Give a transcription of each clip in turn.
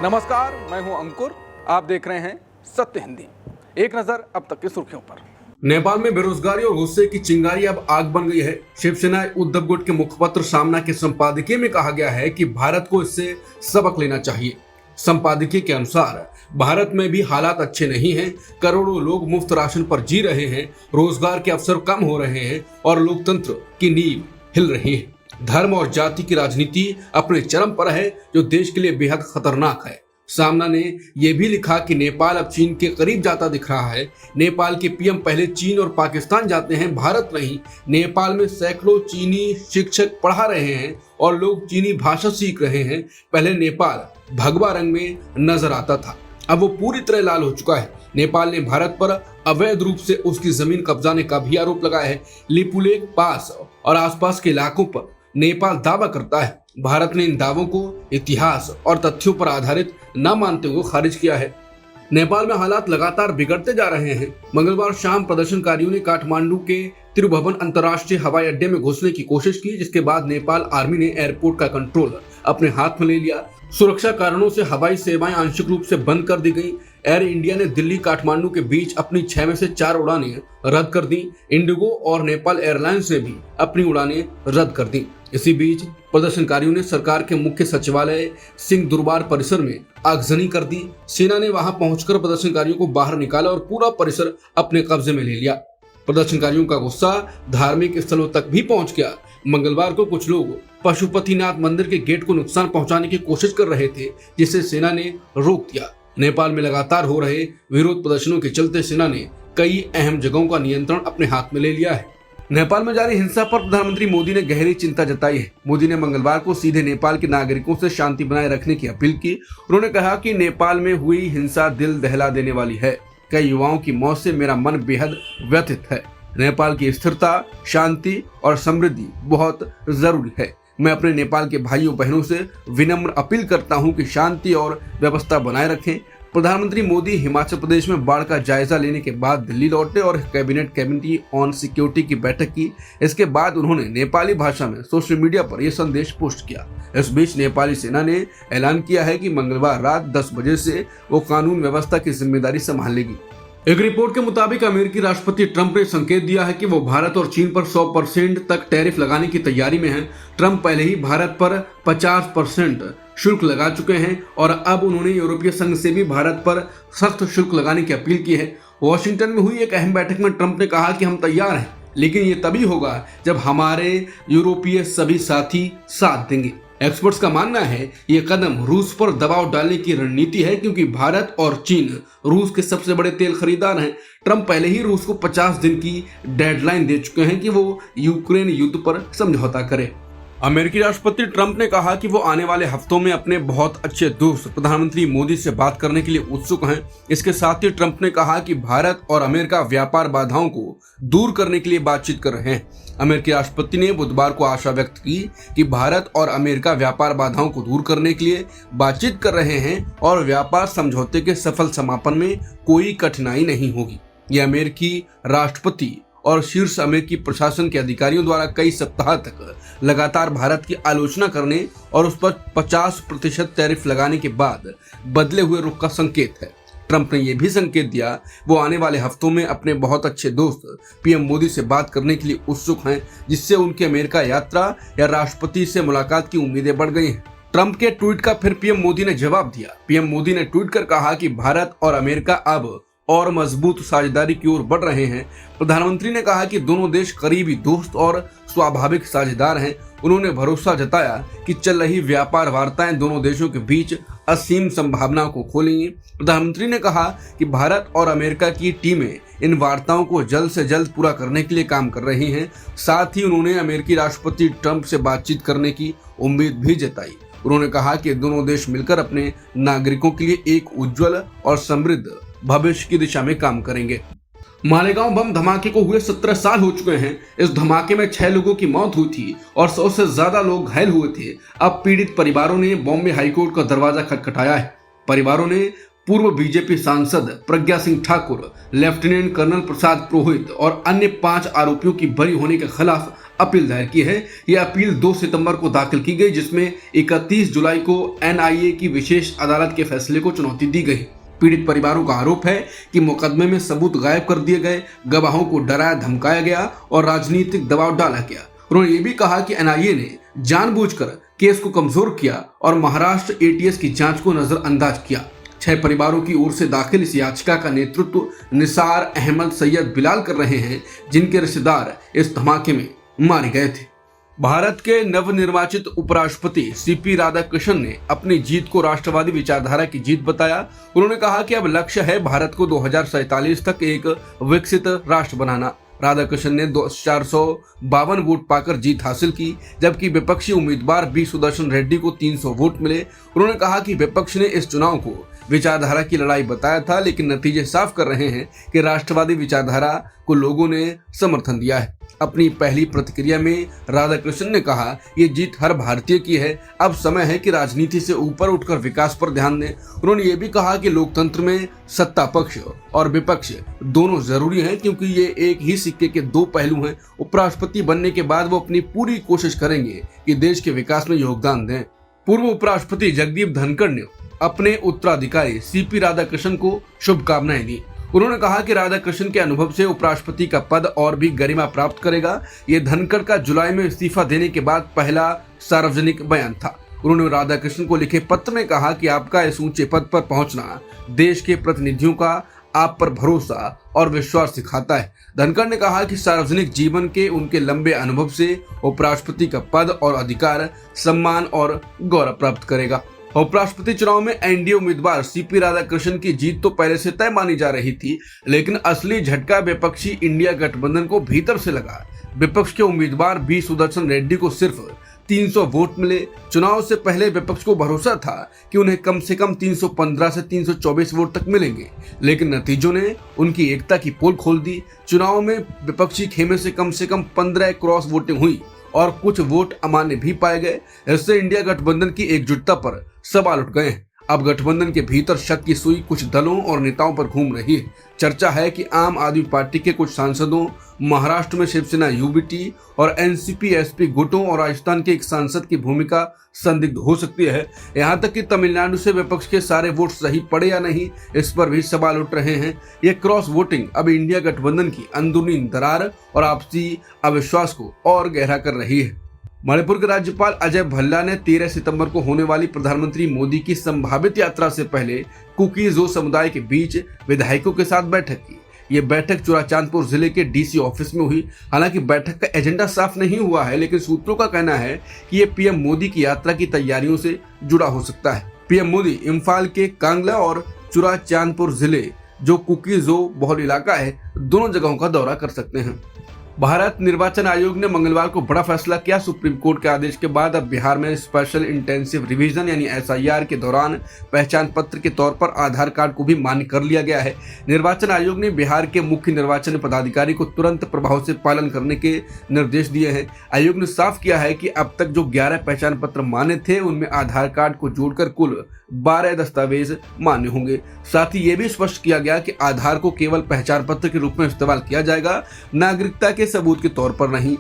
नमस्कार, मैं हूं अंकुर। आप देख रहे हैं सत्य हिंदी। एक नजर अब तक की सुर्खियों पर। नेपाल में बेरोजगारी और गुस्से की चिंगारी अब आग बन गई है। शिवसेना उद्धव गुट के मुखपत्र सामना के संपादकीय में कहा गया है कि भारत को इससे सबक लेना चाहिए। संपादकीय के अनुसार भारत में भी हालात अच्छे नहीं हैं। करोड़ों लोग मुफ्त राशन पर जी रहे हैं, रोजगार के अवसर कम हो रहे हैं और लोकतंत्र की नींव हिल रही है। धर्म और जाति की राजनीति अपने चरम पर है, जो देश के लिए बेहद खतरनाक है। सामना ने यह भी लिखा कि नेपाल अब चीन के करीब जाता दिख रहा है। नेपाल के पीएम पहले चीन और पाकिस्तान जाते हैं, भारत नहीं। नेपाल में सैकड़ों चीनी शिक्षक पढ़ा रहे हैं और लोग चीनी भाषा सीख रहे हैं। पहले नेपाल भगवा रंग में नजर आता था, अब वो पूरी तरह लाल हो चुका है। नेपाल ने भारत पर अवैध रूप से उसकी जमीन कब्जाने का भी आरोप लगाया है। लिपुलेख पास और आसपास के इलाकों पर नेपाल दावा करता है। भारत ने इन दावों को इतिहास और तथ्यों पर आधारित न मानते हुए खारिज किया है। नेपाल में हालात लगातार बिगड़ते जा रहे हैं। मंगलवार शाम प्रदर्शनकारियों ने काठमांडू के तिरुभवन अंतर्राष्ट्रीय हवाई अड्डे में घुसने की कोशिश की, जिसके बाद नेपाल आर्मी ने एयरपोर्ट का कंट्रोल अपने हाथ में ले लिया। सुरक्षा कारणों से हवाई सेवाएं आंशिक रूप से बंद कर दी गई। एयर इंडिया ने दिल्ली काठमांडू के बीच अपनी 6 में से 4 उड़ानें रद्द कर दी। इंडिगो और नेपाल एयरलाइंस ने भी अपनी उड़ानें रद्द कर दी। इसी बीच प्रदर्शनकारियों ने सरकार के मुख्य सचिवालय सिंह दरबार परिसर में आगजनी कर दी। सेना ने वहां पहुंचकर प्रदर्शनकारियों को बाहर निकाला और पूरा परिसर अपने कब्जे में ले लिया। प्रदर्शनकारियों का गुस्सा धार्मिक स्थलों तक भी पहुंच गया। मंगलवार को कुछ लोग पशुपतिनाथ मंदिर के गेट को नुकसान पहुंचाने की कोशिश कर रहे थे, जिसे सेना ने रोक दिया। नेपाल में लगातार हो रहे विरोध प्रदर्शनों के चलते सेना ने कई अहम जगहों का नियंत्रण अपने हाथ में ले लिया है। नेपाल में जारी हिंसा पर प्रधानमंत्री मोदी ने गहरी चिंता जताई है। मोदी ने मंगलवार को सीधे नेपाल के नागरिकों से शांति बनाए रखने की अपील की। उन्होंने कहा कि नेपाल में हुई हिंसा दिल दहला देने वाली है। कई युवाओं की मौत से मेरा मन बेहद व्यथित है। नेपाल की स्थिरता, शांति और समृद्धि बहुत जरूरी है। मैं अपने नेपाल के भाइयों बहनों से विनम्र अपील करता हूं कि शांति और व्यवस्था बनाए रखें। प्रधानमंत्री मोदी हिमाचल प्रदेश में बाढ़ का जायजा लेने के बाद दिल्ली लौटे और कैबिनेट कमेटी ऑन सिक्योरिटी की बैठक की। इसके बाद उन्होंने नेपाली भाषा में सोशल मीडिया पर यह संदेश पोस्ट किया। इस बीच नेपाली सेना ने ऐलान किया है कि मंगलवार रात 10 बजे से वो कानून व्यवस्था की जिम्मेदारी संभाल लेगी। एक रिपोर्ट के मुताबिक अमेरिकी राष्ट्रपति ट्रंप ने संकेत दिया है कि वो भारत और चीन पर 100% तक टैरिफ लगाने की तैयारी में हैं। ट्रंप पहले ही भारत पर 50% शुल्क लगा चुके हैं और अब उन्होंने यूरोपीय संघ से भी भारत पर सख्त शुल्क लगाने की अपील की है। वॉशिंगटन में हुई एक अहम बैठक में ट्रंप ने कहा कि हम तैयार हैं, लेकिन ये तभी होगा जब हमारे यूरोपीय सभी साथी साथ देंगे। एक्सपर्ट्स का मानना है ये कदम रूस पर दबाव डालने की रणनीति है, क्योंकि भारत और चीन रूस के सबसे बड़े तेल खरीदार हैं। ट्रंप पहले ही रूस को 50 दिन की डेडलाइन दे चुके हैं कि वो यूक्रेन युद्ध पर समझौता करे। अमेरिकी राष्ट्रपति ट्रंप ने कहा कि वो आने वाले हफ्तों में अपने बहुत अच्छे दोस्त प्रधानमंत्री मोदी से बात करने के लिए उत्सुक हैं। इसके साथ ही ट्रंप ने कहा कि भारत और अमेरिका व्यापार बाधाओं को दूर करने के लिए बातचीत कर रहे हैं। अमेरिकी राष्ट्रपति ने बुधवार को आशा व्यक्त की कि भारत और अमेरिका व्यापार बाधाओं को दूर करने के लिए बातचीत कर रहे हैं और व्यापार समझौते के सफल समापन में कोई कठिनाई नहीं होगी। यह अमेरिकी राष्ट्रपति और शीर्ष अमेरिकी प्रशासन के अधिकारियों द्वारा कई सप्ताह तक लगातार भारत की आलोचना करने और उस पर 50% टैरिफ लगाने के बाद बदले हुए रुख का संकेत है। ट्रंप ने यह भी संकेत दिया वो आने वाले हफ्तों में अपने बहुत अच्छे दोस्त पीएम मोदी से बात करने के लिए उत्सुक हैं, जिससे उनकी अमेरिका यात्रा या राष्ट्रपति से मुलाकात की उम्मीदें बढ़ गई हैं। ट्रंप के ट्वीट का फिर पीएम मोदी ने जवाब दिया। पीएम मोदी ने ट्वीट कर कहा कि भारत और अमेरिका अब और मजबूत साझेदारी की ओर बढ़ रहे हैं। प्रधानमंत्री ने कहा कि दोनों देश करीबी दोस्त और स्वाभाविक साझेदार हैं। उन्होंने भरोसा जताया कि चल रही व्यापार वार्ताएं दोनों देशों के बीच असीम संभावनाओं को खोलेंगी। प्रधानमंत्री ने कहा कि भारत और अमेरिका की टीमें इन वार्ताओं को जल्द से जल्द पूरा करने के लिए काम कर रही हैं। साथ ही उन्होंने अमेरिकी राष्ट्रपति ट्रंप से बातचीत करने की उम्मीद भी जताई। उन्होंने कहा कि दोनों देश मिलकर अपने नागरिकों के लिए एक उज्जवल और समृद्ध भविष्य की दिशा में काम करेंगे। मालेगांव बम धमाके को हुए 17 साल हो चुके हैं। इस धमाके में 6 लोगों की मौत हुई थी और 100 से ज्यादा लोग घायल हुए थे। अब पीड़ित परिवारों ने बॉम्बे हाईकोर्ट का दरवाजा खटखटाया है। परिवारों ने पूर्व बीजेपी सांसद प्रज्ञा सिंह ठाकुर, लेफ्टिनेंट कर्नल प्रसाद पुरोहित और अन्य 5 आरोपियों की बरी होने के खिलाफ अपील दायर की है। यह अपील 2 सितंबर को दाखिल की गई, जिसमें 31 जुलाई को एनआईए की विशेष अदालत के फैसले को चुनौती दी गई। पीड़ित परिवारों का आरोप है कि मुकदमे में सबूत गायब कर दिए गए, गवाहों को डराया धमकाया गया और राजनीतिक दबाव डाला गया। उन्होंने ये भी कहा कि एनआईए ने जानबूझकर केस को कमजोर किया और महाराष्ट्र एटीएस की जांच को नजरअंदाज किया। 6 परिवारों की ओर से दाखिल इस याचिका का नेतृत्व निसार अहमद सैयद बिलाल कर रहे हैं, जिनके रिश्तेदार इस धमाके में मारे गए थे। भारत के नवनिर्वाचित उपराष्ट्रपति सीपी राधाकृष्णन ने अपनी जीत को राष्ट्रवादी विचारधारा की जीत बताया। उन्होंने कहा कि अब लक्ष्य है भारत को 2047 तक एक विकसित राष्ट्र बनाना। राधाकृष्णन ने 452 वोट पाकर जीत हासिल की, जबकि विपक्षी उम्मीदवार बी सुदर्शन रेड्डी को 300 वोट मिले। उन्होंने कहा कि विपक्ष ने इस चुनाव को विचारधारा की लड़ाई बताया था, लेकिन नतीजे साफ कर रहे हैं कि राष्ट्रवादी विचारधारा को लोगों ने समर्थन दिया है। अपनी पहली प्रतिक्रिया में राधाकृष्णन ने कहा, ये जीत हर भारतीय की है। अब समय है कि राजनीति से ऊपर उठकर विकास पर ध्यान दें। उन्होंने ये भी कहा कि लोकतंत्र में सत्ता पक्ष और विपक्ष दोनों जरूरी हैं, क्योंकि ये एक ही सिक्के के 2 पहलू हैं। उपराष्ट्रपति बनने के बाद वो अपनी पूरी कोशिश करेंगे कि देश के विकास में योगदान दें। पूर्व उपराष्ट्रपति जगदीप धनखड़ ने अपने उत्तराधिकारी सीपी राधाकृष्णन को शुभकामनाएं दी। उन्होंने कहा कि राधाकृष्णन के अनुभव से उपराष्ट्रपति का पद और भी गरिमा प्राप्त करेगा। ये धनखड़ का जुलाई में इस्तीफा देने के बाद पहला सार्वजनिक बयान था। उन्होंने राधाकृष्णन को लिखे पत्र में कहा कि आपका इस ऊंचे पद पर पहुंचना देश के प्रतिनिधियों का आप पर भरोसा और विश्वास सिखाता है। धनखड़ ने कहा कि सार्वजनिक जीवन के उनके लंबे अनुभव से उपराष्ट्रपति का पद और अधिकार सम्मान और गौरव प्राप्त करेगा। उपराष्ट्रपति चुनाव में एनडीए उम्मीदवार सीपी राधाकृष्णन की जीत तो पहले से तय मानी जा रही थी, लेकिन असली झटका विपक्षी इंडिया गठबंधन को भीतर से लगा। विपक्ष के उम्मीदवार बी सुदर्शन रेड्डी को सिर्फ 300 वोट मिले। चुनाव से पहले विपक्ष को भरोसा था कि उन्हें कम से कम 315 से 324 वोट तक मिलेंगे, लेकिन नतीजों ने उनकी एकता की पोल खोल दी। चुनाव में विपक्षी खेमे से कम 15 क्रॉस वोटिंग हुई और कुछ वोट अमान्य भी पाए गए। इससे इंडिया गठबंधन की एकजुटता पर सवाल उठ गए हैं। अब गठबंधन के भीतर शक की सुई कुछ दलों और नेताओं पर घूम रही है। चर्चा है कि आम आदमी पार्टी के कुछ सांसदों, महाराष्ट्र में शिवसेना यूबीटी और एनसीपी एसपी गुटों और राजस्थान के एक सांसद की भूमिका संदिग्ध हो सकती है। यहाँ तक कि तमिलनाडु से विपक्ष के सारे वोट सही पड़े या नहीं, इस पर भी सवाल उठ रहे हैं। यह क्रॉस वोटिंग अब इंडिया गठबंधन की अंदरूनी दरार और आपसी अविश्वास को और गहरा कर रही है। मणिपुर के राज्यपाल अजय भल्ला ने 13 सितंबर को होने वाली प्रधानमंत्री मोदी की संभावित यात्रा से पहले कुकी-जो समुदाय के बीच विधायकों के साथ बैठक की। ये बैठक चुराचांदपुर जिले के डीसी ऑफिस में हुई। हालांकि बैठक का एजेंडा साफ नहीं हुआ है, लेकिन सूत्रों का कहना है कि ये पीएम मोदी की यात्रा की तैयारियों से जुड़ा हो सकता है। पीएम मोदी इम्फाल के कांगला और चुराचांदपुर जिले, जो कुकी-जो बहुल इलाका है, दोनों जगहों का दौरा कर सकते हैं। भारत निर्वाचन आयोग ने मंगलवार को बड़ा फैसला किया। सुप्रीम कोर्ट के आदेश के बाद अब बिहार में स्पेशल इंटेंसिव रिवीजन यानी एसआईआर के दौरान पहचान पत्र के तौर पर आधार कार्ड को भी मान्य कर लिया गया है। निर्वाचन आयोग ने बिहार के मुख्य निर्वाचन पदाधिकारी को तुरंत प्रभाव से पालन करने के निर्देश दिए हैं। आयोग ने साफ किया है कि अब तक जो 11 पहचान पत्र मान्य थे, उनमें आधार कार्ड को जोड़कर कुल 12 दस्तावेज मान्य होंगे। साथ ही ये भी स्पष्ट किया गया कि आधार को केवल पहचान पत्र के रूप में इस्तेमाल किया जाएगा, नागरिकता के सबूत के तौर पर नहीं।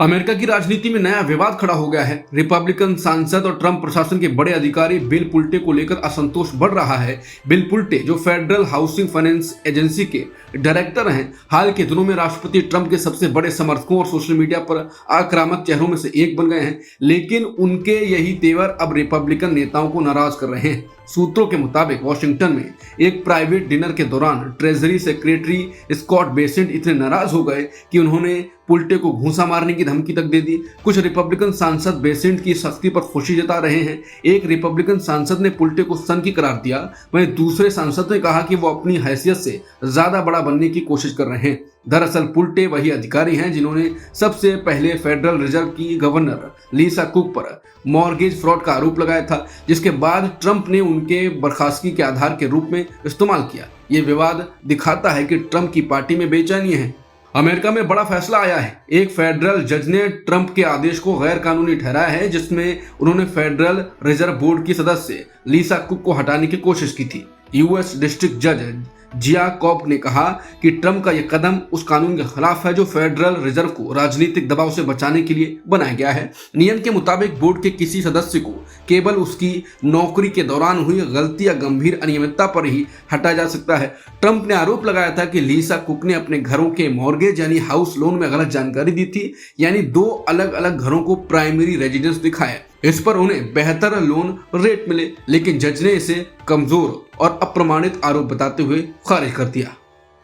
अमेरिका की राजनीति में नया विवाद खड़ा हो गया है। रिपब्लिकन सांसद और ट्रंप प्रशासन के बड़े अधिकारी बिल पुल्टे को लेकर असंतोष बढ़ रहा है। बिल पुल्टे, जो फेडरल हाउसिंग फाइनेंस एजेंसी के डायरेक्टर हैं, हाल के दिनों में राष्ट्रपति ट्रंप के सबसे बड़े समर्थकों और सोशल मीडिया पर आक्रामक चेहरों में से एक बन गए हैं। लेकिन उनके यही तेवर अब रिपब्लिकन नेताओं को नाराज कर रहे हैं। सूत्रों के मुताबिक वाशिंगटन में एक प्राइवेट डिनर के दौरान ट्रेजरी सेक्रेटरी स्कॉट बेसेंट इतने नाराज हो गए कि उन्होंने पुल्टे को घूंसा मारने की धमकी तक दे दी। कुछ रिपब्लिकन सांसद बेसेंट की सख्ती पर खुशी जता रहे हैं। एक रिपब्लिकन सांसद ने पुल्टे को संघी करार दिया, वहीं दूसरे सांसद ने कहा कि वो अपनी हैसियत से ज्यादा बड़ा बनने की कोशिश कर रहे हैं। दरअसल पुल्टे वही अधिकारी हैं जिन्होंने सबसे पहले फेडरल रिजर्व की गवर्नर लीसा कुक पर मॉर्गेज फ्रॉड का आरोप लगाया था, जिसके बाद ट्रंप ने उनके बर्खास्तगी के आधार के रूप में इस्तेमाल किया। ये विवाद दिखाता है कि ट्रंप की पार्टी में बेचैनी है। अमेरिका में बड़ा फैसला आया है। एक फेडरल जज ने ट्रंप के आदेश को गैर कानूनी ठहराया है, जिसमें उन्होंने फेडरल रिजर्व बोर्ड की सदस्य लीसा कुक को हटाने की कोशिश की थी। यूएस डिस्ट्रिक्ट जज जियाकॉब ने कहा कि ट्रंप का यह कदम उस कानून के खिलाफ है जो फेडरल रिजर्व को राजनीतिक दबाव से बचाने के लिए बनाया गया है। नियम के मुताबिक बोर्ड के किसी सदस्य को केवल उसकी नौकरी के दौरान हुई गलती या गंभीर अनियमितता पर ही हटाया जा सकता है। ट्रंप ने आरोप लगाया था कि लीसा कुक ने अपने घरों के मॉर्गेज यानी हाउस लोन में गलत जानकारी दी थी, यानी 2 अलग अलग घरों को प्राइमरी रेजिडेंस दिखाया। इस पर उन्हें बेहतर लोन रेट मिले, लेकिन जज ने इसे कमजोर और अप्रमाणित आरोप बताते हुए खारिज कर दिया।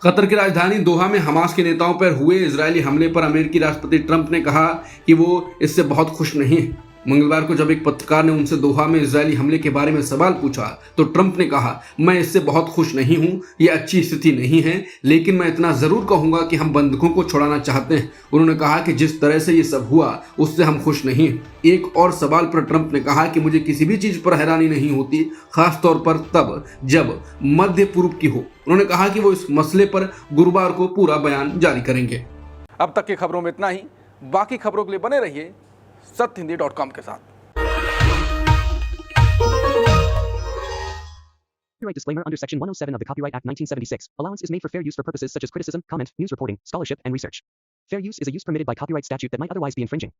कतर की राजधानी दोहा में हमास के नेताओं पर हुए इजरायली हमले पर अमेरिकी राष्ट्रपति ट्रंप ने कहा कि वो इससे बहुत खुश नहीं है। मंगलवार को जब एक पत्रकार ने उनसे दोहा में इजरायली हमले के बारे में सवाल पूछा तो ट्रंप ने कहा, मैं इससे बहुत खुश नहीं हूं, ये अच्छी स्थिति नहीं है, लेकिन मैं इतना जरूर कहूंगा कि हम बंधकों को छुड़ाना चाहते हैं। उन्होंने कहा कि जिस तरह से ये सब हुआ उससे हम खुश नहीं हैं। एक और सवाल पर ट्रंप ने कहा कि मुझे किसी भी चीज पर हैरानी नहीं होती, खासतौर पर तब जब मध्य पूर्व की हो। उन्होंने कहा कि वो इस मसले पर गुरुवार को पूरा बयान जारी करेंगे। अब तक की खबरों में इतना ही। बाकी खबरों के लिए बने रहिए सत्यहिंदी.com के साथ। Copyright disclaimer under Section 107 of the Copyright Act 1976. Allowance is made for fair use for purposes such as criticism, comment, news reporting, scholarship, and research. Fair use is a use permitted by copyright statute that might otherwise be infringing.